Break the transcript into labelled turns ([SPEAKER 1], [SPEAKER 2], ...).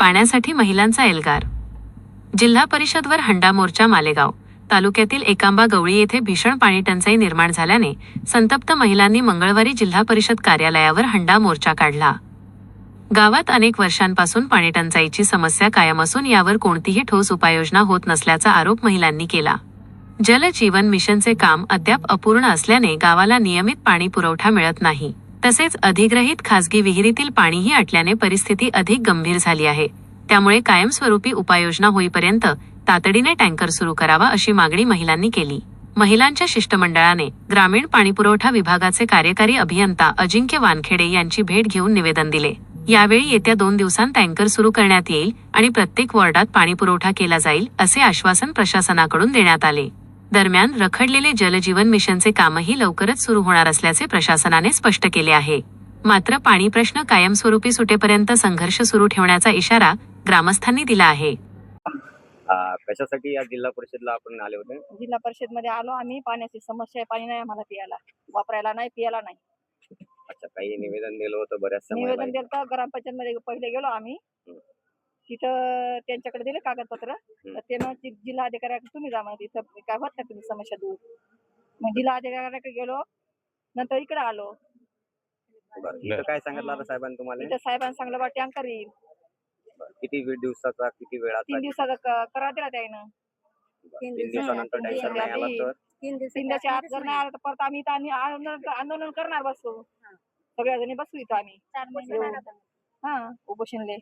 [SPEAKER 1] पाण्यासाठी महिलांचा एल्गार. जिल्हा परिषदवर हंडा मोर्चा. मालेगाव तालुक्यातील एकांबा गवळी येथे भीषण पाणी टंचाई निर्माण झाल्याने संतप्त महिलांनी मंगळवारी जिल्हा परिषद कार्यालयावर हंडा मोर्चा काढला. गावात अनेक वर्षांपासून पाणीटंचाईची समस्या कायम असून यावर कोणतीही ठोस उपाययोजना होत नसल्याचा आरोप महिलांनी केला. जल जीवन मिशनचे काम अद्याप अपूर्ण असल्याने गावाला नियमित पाणी पुरवठा मिळत नाही. तसेच अधिग्रहित खासगी विहिरीतील पाणीही आटल्याने परिस्थिती अधिक गंभीर झाली आहे. त्यामुळे कायमस्वरूपी उपाययोजना होईपर्यंत तातडीने टँकर सुरू करावा अशी मागणी महिलांनी केली. महिलांच्या शिष्टमंडळाने ग्रामीण पाणीपुरवठा विभागाचे कार्यकारी अभियंता अजिंक्य वानखेडे यांची भेट घेऊन निवेदन दिले. यावेळी येत्या 2 दिवसांत टँकर सुरू करण्यात येईल आणि प्रत्येक वॉर्डात पाणीपुरवठा केला जाईल असे आश्वासन प्रशासनाकडून देण्यात आले. दरम्यान रखडलेले जलजीवन मिशनचे कामही लवकरच सुरू होणार असल्याचे प्रशासनाने स्पष्ट केले आहे. मात्र पाणी प्रश्न कायमस्वरूपी सुटेपर्यंत संघर्ष सुरू ठेवण्याचा इशारा ग्रामस्थांनी दिला आहे.
[SPEAKER 2] कशासाठी या जिल्हा परिषदला आपण आले होते?
[SPEAKER 3] जिल्हा परिषद मध्ये आलो आम्ही. पाण्याची समस्या आहे, पाणी नाही आम्हाला प्यायला, वापरायला नाही, पियाला नाही.
[SPEAKER 2] अच्छा, काही निवेदन दिलं होतं बऱ्याच
[SPEAKER 3] निवेदन दिलं तर ग्रामपंचायत मध्ये पहिले गेलो आम्ही. तिथं त्यांच्याकडे दिले कागदपत्र. तर त्यानं जिल्हा अधिकाऱ्याकडे तुम्ही जा म्हणजे तिथं काय होत नाही तुम्ही समस्या दूर. मग जिल्हा अधिकाऱ्याकडे गेलो, नंतर इकडे आलो.
[SPEAKER 2] इथं काय सांगितलं आता साहेबांनी तुम्हाला?
[SPEAKER 3] तिथं साहेबांनी सांगलं बा टँकर येईल.
[SPEAKER 2] किती दिवसाचा, किती वेळाचा?
[SPEAKER 3] 3 दिवसाचा करा दिला त्यानं.
[SPEAKER 2] 3 दिवसानंतर टँकर नाही आला तर?
[SPEAKER 3] 3 दिवसाच्या आत जर नाही आलं तर परत आम्ही इथं आंदोलन करणार बसू. सगळ्या जणी बसू इथं आम्ही. 4 महिने उपोषणले.